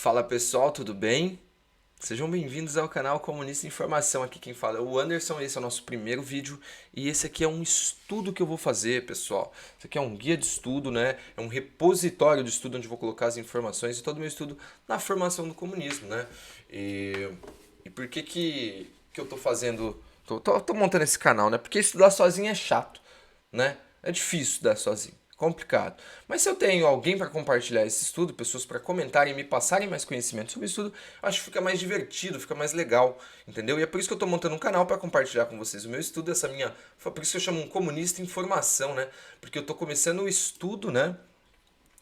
Fala pessoal, tudo bem? Sejam bem-vindos ao canal Comunista Informação. Aqui quem fala é o Anderson, esse é o nosso primeiro vídeo e esse aqui é um estudo que eu vou fazer, pessoal. Isso aqui é um guia de estudo, né? É um repositório de estudo onde eu vou colocar as informações e todo o meu estudo na formação do comunismo, né? E por que eu tô fazendo, tô montando esse canal, né? Porque estudar sozinho é chato, né? É difícil estudar sozinho, complicado. Mas se eu tenho alguém para compartilhar esse estudo, pessoas para comentarem e me passarem mais conhecimento sobre o estudo, acho que fica mais divertido, fica mais legal, entendeu? E é por isso que eu estou montando um canal para compartilhar com vocês o meu estudo, essa minha, por isso que eu chamo um comunista em formação, né? Porque eu estou começando o estudo, né?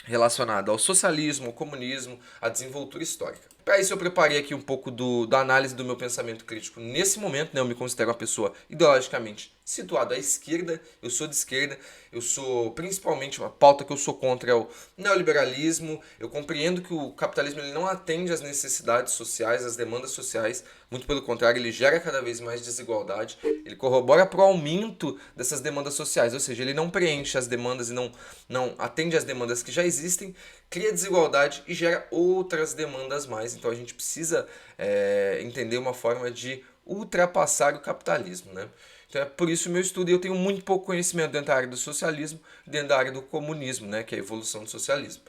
Relacionado ao socialismo, ao comunismo, à desenvoltura histórica. Para isso eu preparei aqui um pouco da análise do meu pensamento crítico nesse momento, né? Eu me considero uma pessoa ideologicamente situada à esquerda, eu sou de esquerda, eu sou principalmente uma pauta que eu sou contra é o neoliberalismo, eu compreendo que o capitalismo ele não atende às necessidades sociais, às demandas sociais, muito pelo contrário, ele gera cada vez mais desigualdade, ele corrobora para o aumento dessas demandas sociais, ou seja, ele não preenche as demandas e não atende às demandas que já existem, cria desigualdade e gera outras demandas mais. Então a gente precisa entender uma forma de ultrapassar o capitalismo, né? Então é por isso o meu estudo, e eu tenho muito pouco conhecimento dentro da área do socialismo e dentro da área do comunismo, né, que é a evolução do socialismo.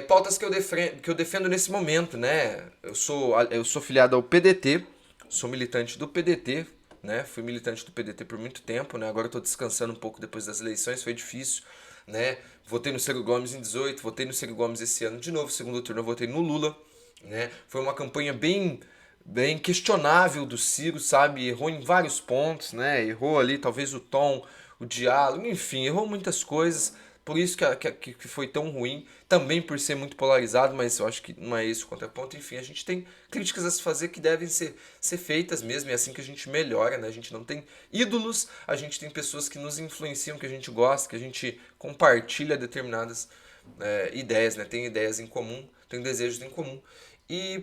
Pautas que eu defendo nesse momento, né? Eu sou filiado ao PDT, sou militante do PDT, né? Fui militante do PDT por muito tempo, né? Agora estou descansando um pouco depois das eleições, foi difícil, né? Votei no Ciro Gomes em 18, votei no Ciro Gomes esse ano de novo, segundo turno eu votei no Lula, né? Foi uma campanha bem questionável do Ciro, sabe? Errou em vários pontos, né? Errou ali talvez o tom, o diálogo, enfim, errou muitas coisas. Por isso que foi tão ruim, também por ser muito polarizado, mas eu acho que não é esse o contraponto. Enfim, a gente tem críticas a se fazer que devem ser feitas mesmo, e é assim que a gente melhora, né? A gente não tem ídolos, a gente tem pessoas que nos influenciam, que a gente gosta, que a gente compartilha determinadas ideias, né? Tem ideias em comum, tem desejos em comum. E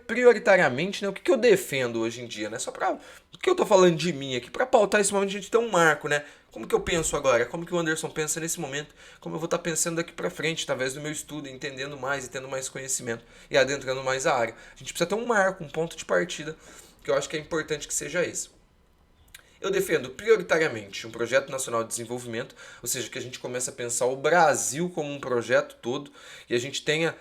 prioritariamente, né, o que eu defendo hoje em dia, né? Só para o que eu tô falando de mim aqui, para pautar esse momento a gente tem um marco, né? Como que eu penso agora? Como que o Anderson pensa nesse momento? Como eu vou estar pensando daqui para frente, através do meu estudo, entendendo mais e tendo mais conhecimento e adentrando mais a área. A gente precisa ter um marco, um ponto de partida, que eu acho que é importante que seja esse. Eu defendo prioritariamente um projeto nacional de desenvolvimento, ou seja, que a gente comece a pensar o Brasil como um projeto todo e a gente tenha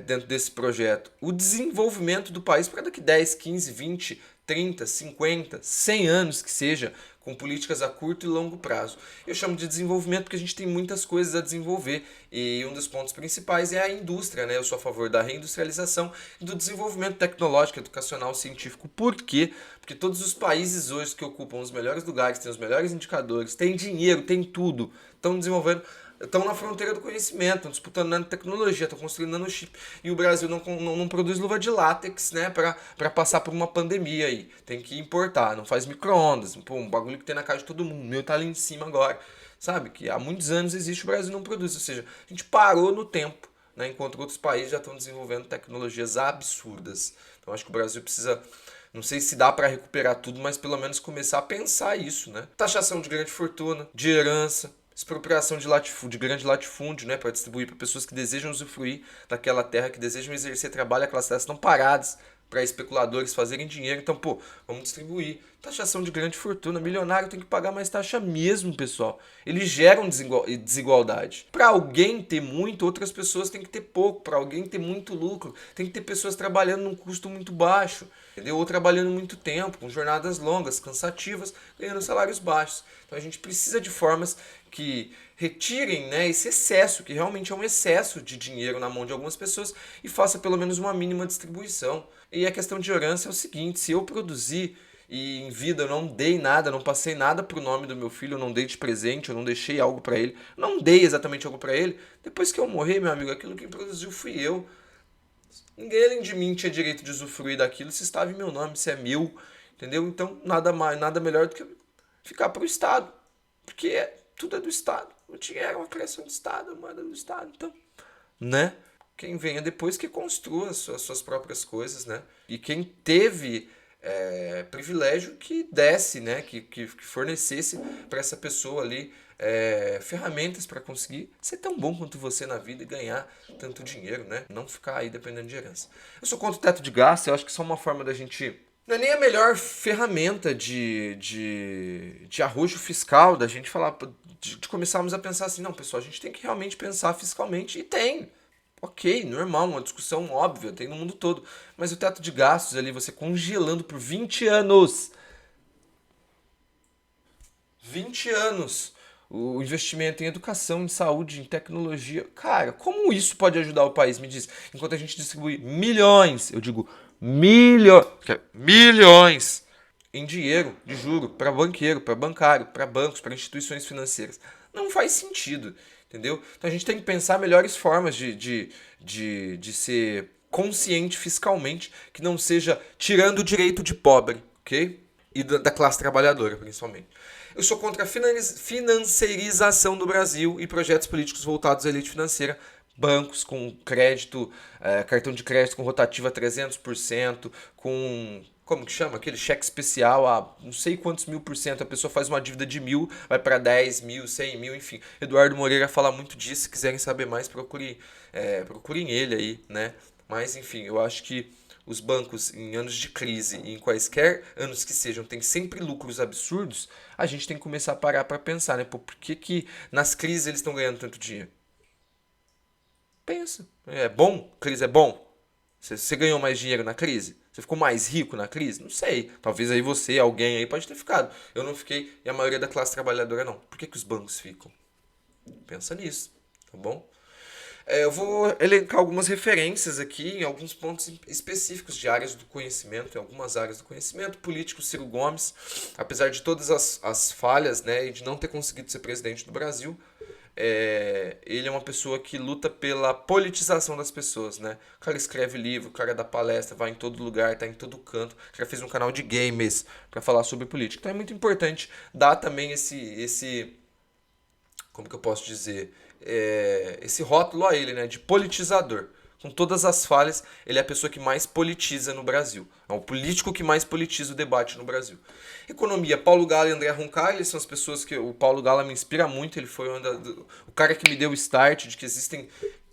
dentro desse projeto o desenvolvimento do país para daqui 10, 15, 20, 30, 50, 100 anos que seja, com políticas a curto e longo prazo. Eu chamo de desenvolvimento porque a gente tem muitas coisas a desenvolver e um dos pontos principais é a indústria, né? Eu sou a favor da reindustrialização e do desenvolvimento tecnológico, educacional, científico. Por quê? Porque todos os países hoje que ocupam os melhores lugares, têm os melhores indicadores, têm dinheiro, têm tudo, estão desenvolvendo, estão na fronteira do conhecimento, estão disputando nanotecnologia, estão construindo nanochip. E o Brasil não produz luva de látex, né, para passar por uma pandemia aí. Tem que importar, não faz micro-ondas, um bagulho que tem na casa de todo mundo. O meu tá ali em cima agora, sabe? Que há muitos anos existe, o Brasil não produz. Ou seja, a gente parou no tempo, né, enquanto outros países já estão desenvolvendo tecnologias absurdas. Então acho que o Brasil precisa, não sei se dá para recuperar tudo, mas pelo menos começar a pensar isso, né? Taxação de grande fortuna, de herança, expropriação de grande latifúndio, né, para distribuir para pessoas que desejam usufruir daquela terra, que desejam exercer trabalho, aquelas terras estão paradas para especuladores fazerem dinheiro. Então, pô, vamos distribuir. Taxação de grande fortuna. Milionário tem que pagar mais taxa mesmo, pessoal. Eles geram desigualdade. Para alguém ter muito, outras pessoas têm que ter pouco. Para alguém ter muito lucro, tem que ter pessoas trabalhando num custo muito baixo, entendeu? Ou trabalhando muito tempo, com jornadas longas, cansativas, ganhando salários baixos. Então a gente precisa de formas que retirem, né, esse excesso, que realmente é um excesso de dinheiro na mão de algumas pessoas e faça pelo menos uma mínima distribuição. E a questão de herança é o seguinte: se eu produzir e em vida eu não dei nada, não passei nada pro nome do meu filho, eu não dei de presente, eu não deixei algo para ele, não dei exatamente algo para ele, depois que eu morrer, meu amigo, aquilo que produziu fui eu. Ninguém além de mim tinha direito de usufruir daquilo se estava em meu nome, se é meu, entendeu? Então nada mais, nada melhor do que ficar pro Estado, porque tudo é do Estado. O dinheiro é uma criação do Estado, a moeda do Estado, então, né? Quem venha depois que construa as suas próprias coisas, né? E quem teve privilégio que desse, né? Que fornecesse para essa pessoa ali ferramentas para conseguir ser tão bom quanto você na vida e ganhar tanto dinheiro, né? Não ficar aí dependendo de herança. Eu sou contra o teto de gasto, eu acho que isso é uma forma da gente... Não é nem a melhor ferramenta de arrojo fiscal, da gente falar, de começarmos a pensar assim, não, pessoal, a gente tem que realmente pensar fiscalmente, e tem. Ok, normal, uma discussão óbvia, tem no mundo todo. Mas o teto de gastos ali, você congelando por 20 anos. 20 anos. O investimento em educação, em saúde, em tecnologia. Cara, como isso pode ajudar o país? Me diz. Enquanto a gente distribui milhões, eu digo milhões em dinheiro de juro para banqueiro, para bancário, para bancos, para instituições financeiras. Não faz sentido, entendeu? Então a gente tem que pensar melhores formas de ser consciente fiscalmente, que não seja tirando o direito de pobre, ok? E da classe trabalhadora, principalmente. Eu sou contra a financeirização do Brasil e projetos políticos voltados à elite financeira. Bancos com crédito, cartão de crédito com rotativa 300%, com, como que chama? Aquele cheque especial a não sei quantos mil por cento. A pessoa faz uma dívida de 1.000, vai para 10 mil, 100 mil, enfim. Eduardo Moreira fala muito disso. Se quiserem saber mais, procurem ele aí, né? Mas, enfim, eu acho que os bancos em anos de crise e em quaisquer anos que sejam têm sempre lucros absurdos, a gente tem que começar a parar para pensar, né? Pô, por que nas crises eles estão ganhando tanto dinheiro? Pensa. É bom? Crise é bom? Você ganhou mais dinheiro na crise? Você ficou mais rico na crise? Não sei. Talvez aí você, alguém aí pode ter ficado. Eu não fiquei e a maioria da classe trabalhadora não. Por que os bancos ficam? Pensa nisso, tá bom? Eu vou elencar algumas referências aqui em alguns pontos específicos de áreas do conhecimento, em algumas áreas do conhecimento. Político Ciro Gomes, apesar de todas as falhas, né, e de não ter conseguido ser presidente do Brasil, ele é uma pessoa que luta pela politização das pessoas, né? O cara escreve livro, o cara dá palestra, vai em todo lugar, tá em todo canto. O cara fez um canal de games para falar sobre política. Então é muito importante dar também esse como que eu posso dizer, esse rótulo a ele, né, de politizador. Com todas as falhas, ele é a pessoa que mais politiza no Brasil. É o político que mais politiza o debate no Brasil. Economia, Paulo Gala e André Roncalli são as pessoas que... O Paulo Gala me inspira muito, ele foi o cara que me deu o start de que existem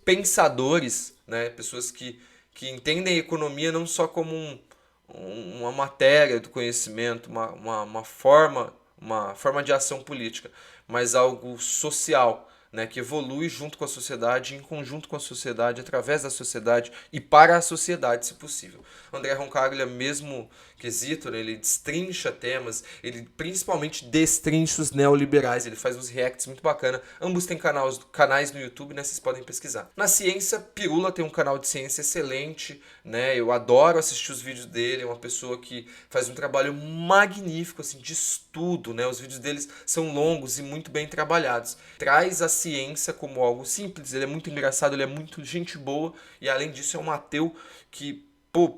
pensadores, né, pessoas que entendem a economia não só como uma matéria do conhecimento, uma forma de ação política, mas algo social, né, que evolui junto com a sociedade, em conjunto com a sociedade, através da sociedade e para a sociedade, se possível. André Roncaglia, mesmo quesito, né, ele destrincha temas, ele principalmente destrincha os neoliberais, ele faz uns reacts muito bacana. Ambos têm canais no YouTube, né, vocês podem pesquisar. Na ciência, Pirula tem um canal de ciência excelente, né, eu adoro assistir os vídeos dele, é uma pessoa que faz um trabalho magnífico, assim, de estudo, né, os vídeos deles são longos e muito bem trabalhados. Traz a ciência como algo simples, ele é muito engraçado, ele é muito gente boa e além disso é um ateu que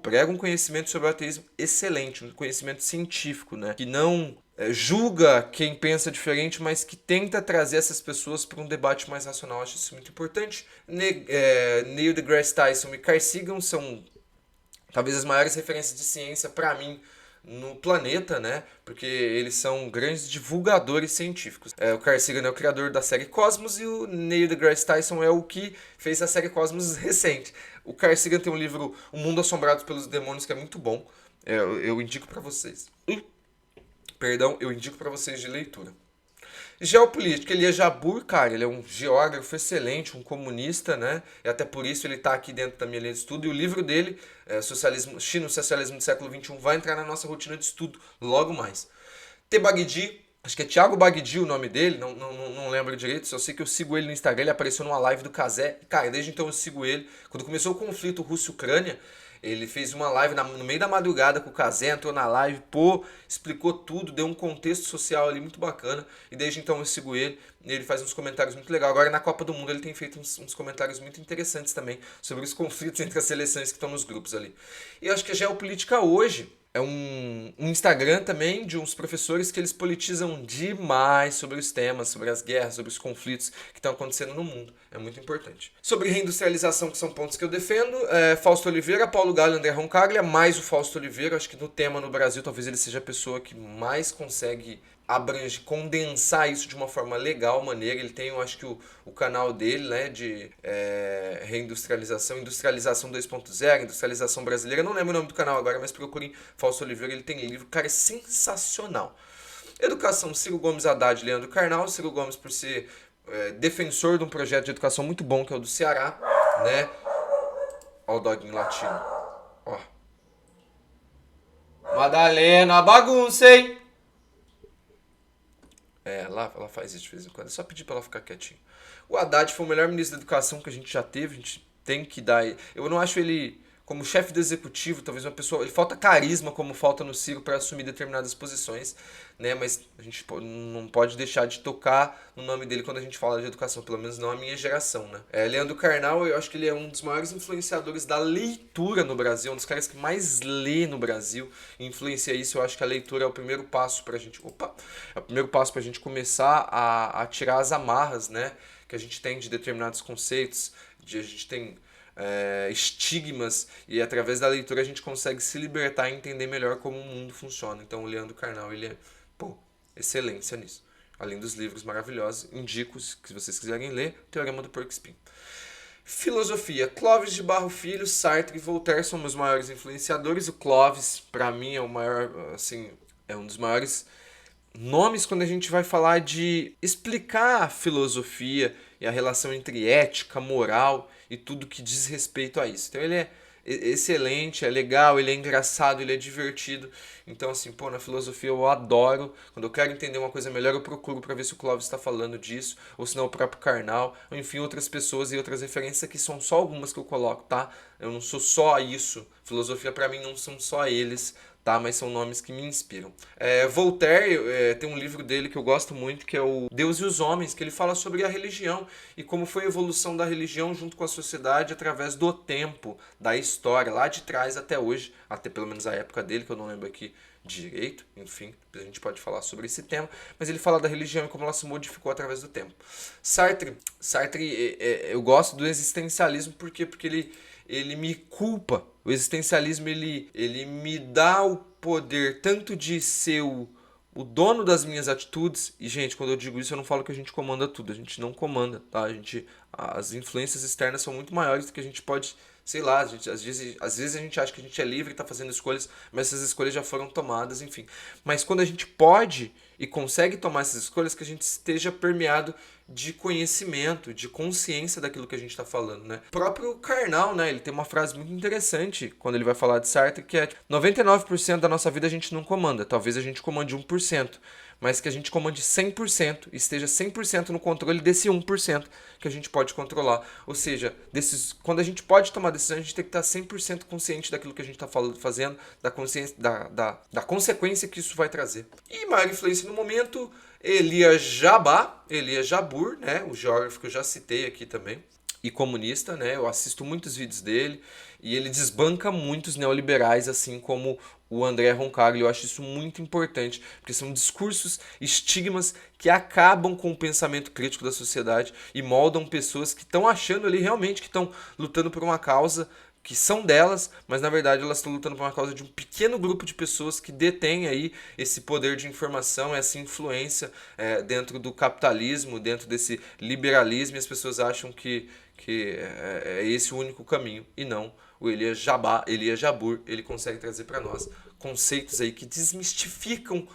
prega um conhecimento sobre o ateísmo excelente, um conhecimento científico, né? Que não julga quem pensa diferente, mas que tenta trazer essas pessoas para um debate mais racional. Acho isso muito importante. Neil deGrasse Tyson e Carl Sagan são talvez as maiores referências de ciência para mim no planeta, né? Porque eles são grandes divulgadores científicos. O Carl Sagan é o criador da série Cosmos e o Neil deGrasse Tyson é o que fez a série Cosmos recente. O Carl Sagan tem um livro O Mundo Assombrado pelos Demônios que é muito bom. Eu indico para vocês. Perdão, eu indico para vocês de leitura. Geopolítica, Elias Jabbour, cara, ele é um geógrafo excelente, um comunista, né? E até por isso ele está aqui dentro da minha linha de estudo. E o livro dele, China, o Socialismo do Século XXI, vai entrar na nossa rotina de estudo logo mais. Tebagdi, acho que é Thiago Bagdi o nome dele, não lembro direito, só sei que eu sigo ele no Instagram, ele apareceu numa live do Cazé. Cara, desde então eu sigo ele. Quando começou o conflito Rússia-Ucrânia, ele fez uma live no meio da madrugada com o Cazé, entrou na live, explicou tudo, deu um contexto social ali muito bacana. E desde então eu sigo ele, e ele faz uns comentários muito legais. Agora na Copa do Mundo ele tem feito uns comentários muito interessantes também sobre os conflitos entre as seleções que estão nos grupos ali. E eu acho que a geopolítica hoje é um Instagram também de uns professores que eles politizam demais sobre os temas, sobre as guerras, sobre os conflitos que estão acontecendo no mundo. É muito importante. Sobre reindustrialização, que são pontos que eu defendo, Fausto Oliveira, Paulo Gala e André Roncaglia, mais o Fausto Oliveira. Acho que no tema no Brasil talvez ele seja a pessoa que mais consegue condensar isso de uma forma legal, maneira. Ele tem, eu acho que o canal dele, né, de reindustrialização, industrialização 2.0, industrialização brasileira. Não lembro o nome do canal agora, mas procurem Fausto Oliveira, ele tem livro, cara, é sensacional. Educação, Ciro Gomes Haddad, Leandro Carnal. Ciro Gomes por ser defensor de um projeto de educação muito bom, que é o do Ceará, né? Ó o doguinho latino. Ó. Madalena, bagunça, hein? Ela faz isso de vez em quando. É só pedir pra ela ficar quietinha. O Haddad foi o melhor ministro da educação que a gente já teve. A gente tem que dar. Eu não acho ele como chefe do executivo, talvez uma pessoa. Ele falta carisma, como falta no Ciro, para assumir determinadas posições, né? Mas a gente não pode deixar de tocar no nome dele quando a gente fala de educação, pelo menos não a minha geração, né? Leandro Carnal, eu acho que ele é um dos maiores influenciadores da leitura no Brasil, um dos caras que mais lê no Brasil. E influencia isso, eu acho que a leitura é o primeiro passo pra gente. É o primeiro passo pra gente começar a tirar as amarras, né? Que a gente tem de determinados conceitos, a gente tem estigmas, e através da leitura a gente consegue se libertar e entender melhor como o mundo funciona. Então o Leandro Carnal, ele é, excelência nisso. Além dos livros maravilhosos, indico, se vocês quiserem ler, Teorema do Porco Espinho. Filosofia. Clóvis de Barro Filho, Sartre e Voltaire são meus maiores influenciadores. O Clóvis, para mim, é o maior, assim, é um dos maiores nomes quando a gente vai falar de explicar a filosofia e a relação entre ética, moral e tudo que diz respeito a isso. Então ele é excelente, é legal, ele é engraçado, ele é divertido. Então assim, na filosofia eu adoro. Quando eu quero entender uma coisa melhor, eu procuro para ver se o Clóvis está falando disso, ou se não o próprio Karnal, ou enfim, outras pessoas e outras referências que são só algumas que eu coloco, tá? Eu não sou só isso. Filosofia para mim não são só eles, tá? Mas são nomes que me inspiram. Voltaire, tem um livro dele que eu gosto muito, que é o Deus e os Homens, que ele fala sobre a religião e como foi a evolução da religião junto com a sociedade através do tempo, da história, lá de trás até hoje, até pelo menos a época dele, que eu não lembro aqui direito, enfim, a gente pode falar sobre esse tema, mas ele fala da religião e como ela se modificou através do tempo. Sartre, eu gosto do existencialismo, por quê? Porque ele me culpa. O existencialismo, ele me dá o poder tanto de ser o dono das minhas atitudes. E, gente, quando eu digo isso, eu não falo que a gente comanda tudo. A gente não comanda, tá? As influências externas são muito maiores do que a gente pode, sei lá, às vezes a gente acha que a gente é livre e está fazendo escolhas, mas essas escolhas já foram tomadas, enfim. Mas quando a gente pode e consegue tomar essas escolhas, que a gente esteja permeado de conhecimento, de consciência daquilo que a gente está falando, né? O próprio Karnal, né? Ele tem uma frase muito interessante quando ele vai falar de Sartre, que é 99% da nossa vida a gente não comanda. Talvez a gente comande 1%, mas que a gente comande 100% e esteja 100% no controle desse 1% que a gente pode controlar. Ou seja, quando a gente pode tomar decisão, a gente tem que estar 100% consciente daquilo que a gente está fazendo, da consciência, da consequência que isso vai trazer. E maior influência no momento, Elias Jabbour, né, o geógrafo que eu já citei aqui também, e comunista, né? Eu assisto muitos vídeos dele e ele desbanca muitos neoliberais, assim como o André Roncalli. Eu acho isso muito importante, porque são discursos, estigmas que acabam com o pensamento crítico da sociedade e moldam pessoas que estão achando ali realmente que estão lutando por uma causa que são delas, mas na verdade elas estão lutando por uma causa de um pequeno grupo de pessoas que detém aí esse poder de informação, essa influência dentro do capitalismo, dentro desse liberalismo, e as pessoas acham que é esse o único caminho, e não. O Elias Jabbour, ele consegue trazer para nós conceitos aí que desmistificam,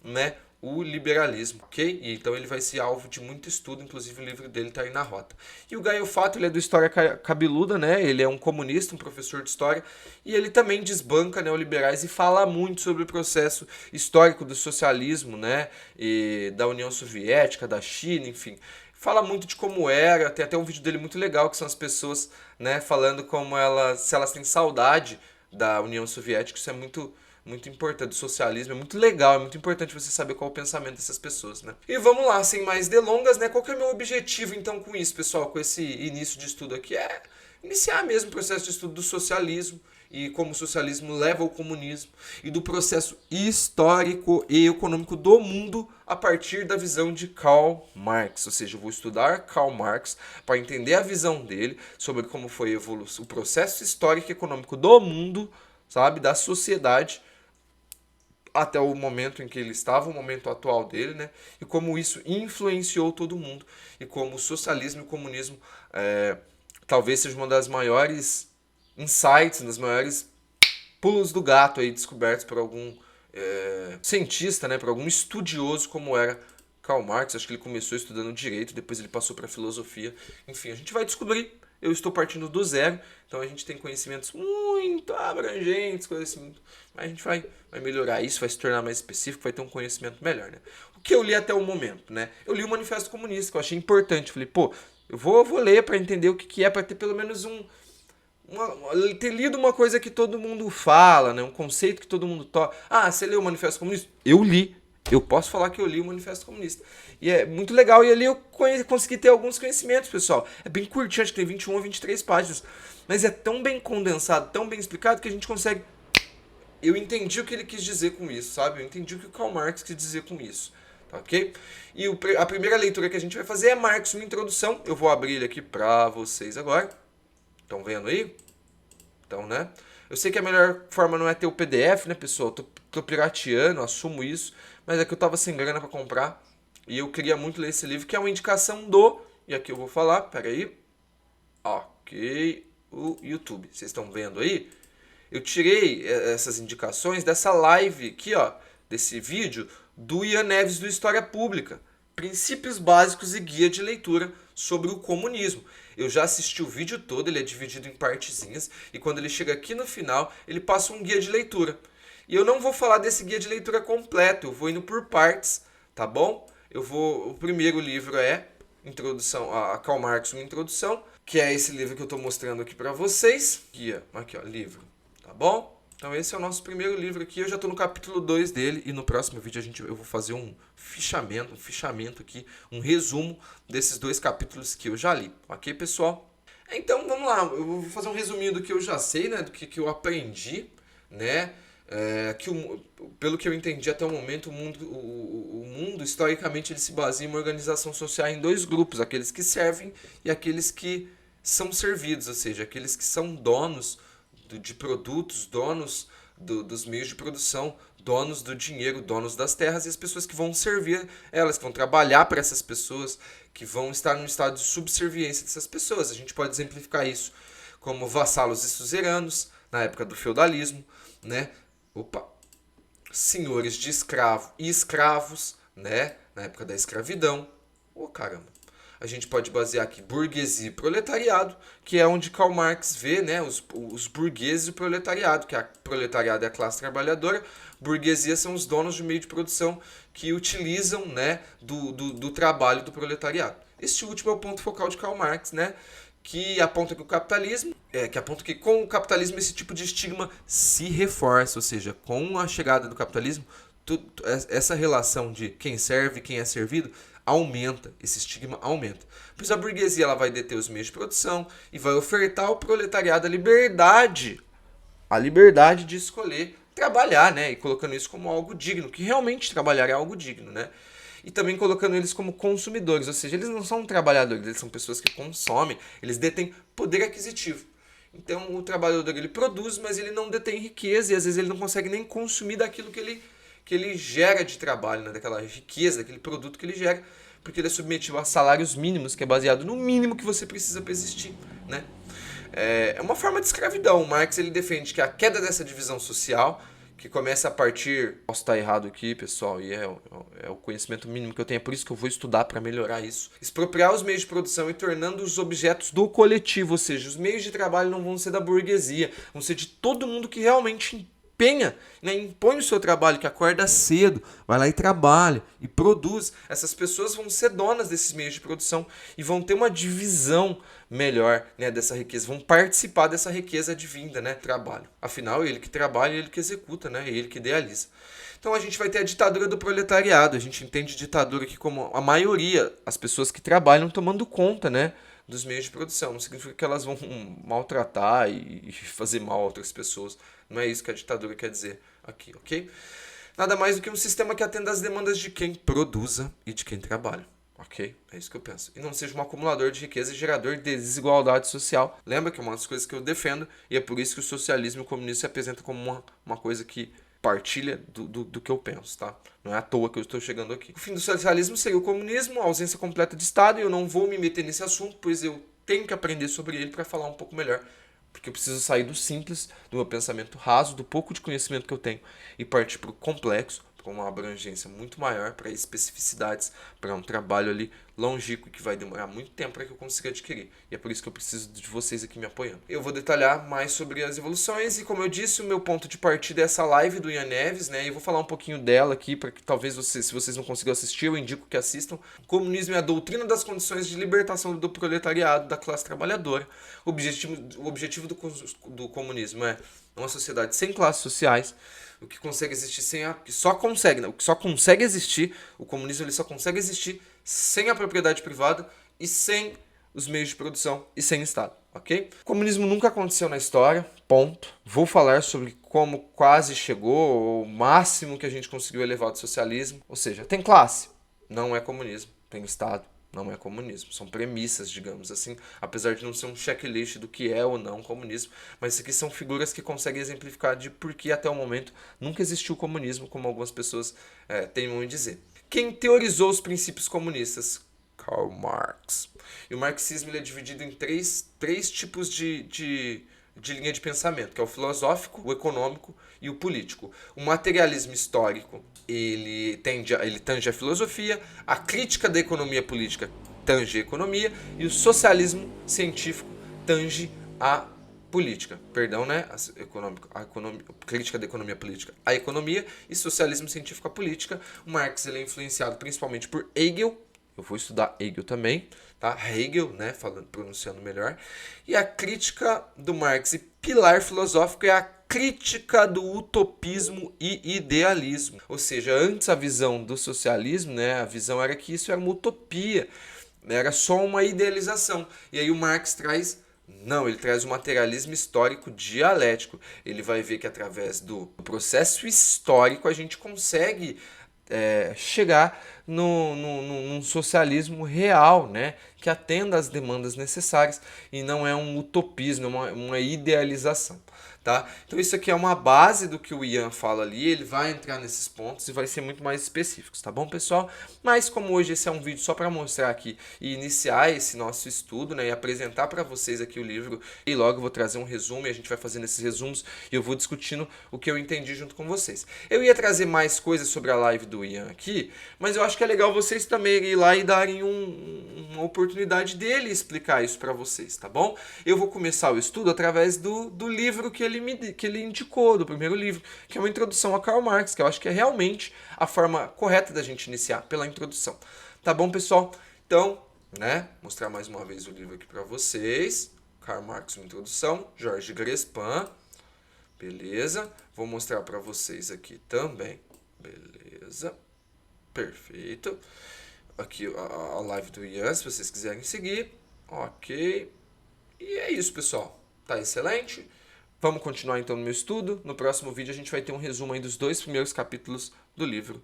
né, o liberalismo, ok? E então ele vai ser alvo de muito estudo, inclusive o livro dele está aí na rota. E o Gaio Fato, ele é do História Cabeluda, né? Ele é um comunista, um professor de história, e ele também desbanca neoliberais e fala muito sobre o processo histórico do socialismo, né? E da União Soviética, da China, enfim. Fala muito de como era, tem até um vídeo dele muito legal, que são as pessoas, né, falando como se elas têm saudade da União Soviética. Isso é muito importante, do socialismo, é muito legal, é muito importante você saber qual é o pensamento dessas pessoas, né? E vamos lá, sem mais delongas, né? Qual que é o meu objetivo, então, com isso, pessoal, com esse início de estudo aqui? É iniciar mesmo o processo de estudo do socialismo e como o socialismo leva ao comunismo e do processo histórico e econômico do mundo a partir da visão de Karl Marx. Ou seja, eu vou estudar Karl Marx para entender a visão dele sobre como foi a evolução, o processo histórico e econômico do mundo, sabe, da sociedade, até o momento em que ele estava, o momento atual dele, né? E como isso influenciou todo mundo. E como o socialismo e o comunismo talvez seja uma das maiores insights, das maiores pulos do gato aí descobertos por algum cientista, né? Por algum estudioso como era Karl Marx. Acho que ele começou estudando direito, depois ele passou para filosofia. Enfim, a gente vai descobrir. Eu estou partindo do zero, então a gente tem conhecimentos muito abrangentes, mas a gente vai melhorar isso, vai se tornar mais específico, vai ter um conhecimento melhor, né? O que eu li até o momento, né? Eu li o Manifesto Comunista, que eu achei importante. Falei, pô, eu vou ler para entender o que é, para ter pelo menos ter lido uma coisa que todo mundo fala, né? Um conceito que todo mundo toca. Ah, você leu o Manifesto Comunista? Eu li. Eu posso falar que eu li o Manifesto Comunista. E é muito legal. E ali eu consegui ter alguns conhecimentos, pessoal. É bem curtinho, acho que tem 21 ou 23 páginas. Mas é tão bem condensado, tão bem explicado, que a gente consegue... Eu entendi o que ele quis dizer com isso, sabe? Eu entendi o que o Karl Marx quis dizer com isso. Tá ok? E a primeira leitura que a gente vai fazer é Marx, uma introdução. Eu vou abrir ele aqui pra vocês agora. Estão vendo aí? Então, né? Eu sei que a melhor forma não é ter o PDF, né, pessoal? Tô pirateando, assumo isso. Mas é que eu tava sem grana pra comprar. E eu queria muito ler esse livro, que é uma indicação do... E aqui eu vou falar, peraí. Ok. O YouTube. Vocês estão vendo aí? Eu tirei essas indicações dessa live aqui, ó. Desse vídeo do Ian Neves do História Pública. Princípios básicos e guia de leitura sobre o comunismo. Eu já assisti o vídeo todo, ele é dividido em partezinhas, e quando ele chega aqui no final, ele passa um guia de leitura. E eu não vou falar desse guia de leitura completo, eu vou indo por partes, tá bom? O primeiro livro é Introdução a Karl Marx, uma introdução, que é esse livro que eu estou mostrando aqui para vocês. Guia, aqui ó, livro, tá bom? Então esse é o nosso primeiro livro aqui, eu já estou no capítulo 2 dele e no próximo vídeo eu vou fazer um fichamento aqui, um resumo desses dois capítulos que eu já li, ok, pessoal? Então vamos lá, eu vou fazer um resuminho do que eu já sei, né, do que eu aprendi, né, pelo que eu entendi até o momento, o mundo historicamente ele se baseia em uma organização social em dois grupos, aqueles que servem e aqueles que são servidos, ou seja, aqueles que são donos de produtos, donos dos meios de produção, donos do dinheiro, donos das terras, e as pessoas que vão servir elas, que vão trabalhar para essas pessoas, que vão estar num estado de subserviência dessas pessoas. A gente pode exemplificar isso como vassalos e suzeranos, na época do feudalismo, né? Senhores de escravo e escravos, né? Na época da escravidão. Caramba. A gente pode basear aqui burguesia e proletariado, que é onde Karl Marx vê, né, os burgueses e o proletariado, que a proletariado é a classe trabalhadora, burguesia são os donos de meio de produção que utilizam, né, do trabalho do proletariado. Este último é o ponto focal de Karl Marx, né, que aponta que com o capitalismo esse tipo de estigma se reforça, ou seja, com a chegada do capitalismo, essa relação de quem serve e quem é servido aumenta, esse estigma aumenta. Pois a burguesia ela vai deter os meios de produção e vai ofertar ao proletariado a liberdade de escolher trabalhar, né? E colocando isso como algo digno, que realmente trabalhar é algo digno, né? E também colocando eles como consumidores, ou seja, eles não são trabalhadores, eles são pessoas que consomem, eles detêm poder aquisitivo. Então o trabalhador ele produz, mas ele não detém riqueza e às vezes ele não consegue nem consumir daquilo que ele gera de trabalho, né? Daquela riqueza, daquele produto que ele gera, porque ele é submetido a salários mínimos, que é baseado no mínimo que você precisa para existir, né? É uma forma de escravidão. O Marx ele defende que a queda dessa divisão social, que começa a partir... Posso estar errado aqui, pessoal, e é o conhecimento mínimo que eu tenho, é por isso que eu vou estudar para melhorar isso. Expropriar os meios de produção e tornando os objetos do coletivo, ou seja, os meios de trabalho não vão ser da burguesia, vão ser de todo mundo que realmente né, impõe o seu trabalho, que acorda cedo, vai lá e trabalha e produz. Essas pessoas vão ser donas desses meios de produção e vão ter uma divisão melhor, né, dessa riqueza, vão participar dessa riqueza advinda, né, trabalho. Afinal, é ele que trabalha, ele que executa, né, é ele que idealiza. Então a gente vai ter a ditadura do proletariado. A gente entende ditadura aqui como a maioria, as pessoas que trabalham tomando conta, né, dos meios de produção. Não significa que elas vão maltratar e fazer mal a outras pessoas. Não é isso que a ditadura quer dizer aqui, ok? Nada mais do que um sistema que atenda às demandas de quem produza e de quem trabalha, ok? É isso que eu penso. E não seja um acumulador de riqueza e gerador de desigualdade social. Lembra que é uma das coisas que eu defendo e é por isso que o socialismo e o comunismo se apresentam como uma coisa que partilha do que eu penso, tá? Não é à toa que eu estou chegando aqui. O fim do socialismo seria o comunismo, a ausência completa de Estado, e eu não vou me meter nesse assunto, pois eu tenho que aprender sobre ele para falar um pouco melhor. Porque eu preciso sair do simples, do meu pensamento raso, do pouco de conhecimento que eu tenho, e partir para o complexo, para uma abrangência muito maior, para especificidades, para um trabalho ali longínquo que vai demorar muito tempo para que eu consiga adquirir. E é por isso que eu preciso de vocês aqui me apoiando. Eu vou detalhar mais sobre as evoluções e, como eu disse, o meu ponto de partida é essa live do Ian Neves, né? E eu vou falar um pouquinho dela aqui para que talvez vocês, se vocês não conseguiram assistir, eu indico que assistam. O comunismo é a doutrina das condições de libertação do proletariado, da classe trabalhadora. O objetivo do comunismo é uma sociedade sem classes sociais, o que consegue existir sem a, que só consegue, o que só consegue existir, o comunismo ele só consegue existir sem a propriedade privada e sem os meios de produção e sem Estado, ok? O comunismo nunca aconteceu na história, ponto. Vou falar sobre como quase chegou, o máximo que a gente conseguiu elevar do socialismo. Ou seja, tem classe, não é comunismo, tem Estado, não é comunismo. São premissas, digamos assim, apesar de não ser um checklist do que é ou não comunismo, mas isso aqui são figuras que conseguem exemplificar de por que até o momento nunca existiu comunismo, como algumas pessoas teimam em dizer. Quem teorizou os princípios comunistas? Karl Marx. E o marxismo ele é dividido em três tipos de linha de pensamento, que é o filosófico, o econômico e o político. O materialismo histórico ele tange a filosofia, a crítica da economia política tange a economia e o socialismo científico tange a política, perdão, né? A crítica da economia política, a economia e socialismo científico a política. O Marx ele é influenciado principalmente por Hegel. Eu vou estudar Hegel também, tá? Hegel, né? Pronunciando melhor. E a crítica do Marx e pilar filosófico é a crítica do utopismo e idealismo. Ou seja, antes a visão do socialismo, né? A visão era que isso era uma utopia, era só uma idealização. E aí o Marx traz... Não, ele traz o materialismo histórico dialético. Ele vai ver que através do processo histórico a gente consegue chegar num socialismo real, né? Que atenda às demandas necessárias e não é um utopismo, uma idealização. Tá? Então isso aqui é uma base do que o Ian fala ali, ele vai entrar nesses pontos e vai ser muito mais específicos, tá bom, pessoal? Mas como hoje esse é um vídeo só para mostrar aqui e iniciar esse nosso estudo, né, e apresentar para vocês aqui o livro, e logo eu vou trazer um resumo e a gente vai fazendo esses resumos e eu vou discutindo o que eu entendi junto com vocês. Eu ia trazer mais coisas sobre a live do Ian aqui, mas eu acho que é legal vocês também irem lá e darem uma oportunidade dele explicar isso para vocês, tá bom? Eu vou começar o estudo através do livro que ele indicou, do primeiro livro, que é uma introdução a Karl Marx, que eu acho que é realmente a forma correta da gente iniciar, pela introdução. Tá bom, pessoal? Então, né, mostrar mais uma vez o livro aqui para vocês. Karl Marx, uma introdução, Georges Grespin. Beleza? Vou mostrar para vocês aqui também. Beleza. Perfeito. Aqui a live do Ian, se vocês quiserem seguir. Ok. E é isso, pessoal. Tá excelente. Vamos continuar então no meu estudo. No próximo vídeo a gente vai ter um resumo aí dos 2 primeiros capítulos do livro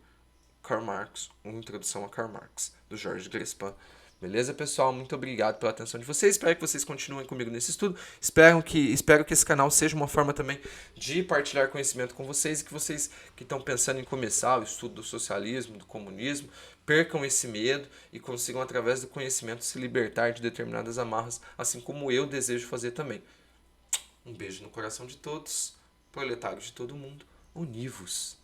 Karl Marx, uma introdução a Karl Marx, do Georges Grespin. Beleza, pessoal? Muito obrigado pela atenção de vocês. Espero que vocês continuem comigo nesse estudo. Espero que esse canal seja uma forma também de partilhar conhecimento com vocês e que vocês que estão pensando em começar o estudo do socialismo, do comunismo, percam esse medo e consigam, através do conhecimento, se libertar de determinadas amarras, assim como eu desejo fazer também. Um beijo no coração de todos, proletários de todo mundo, univos!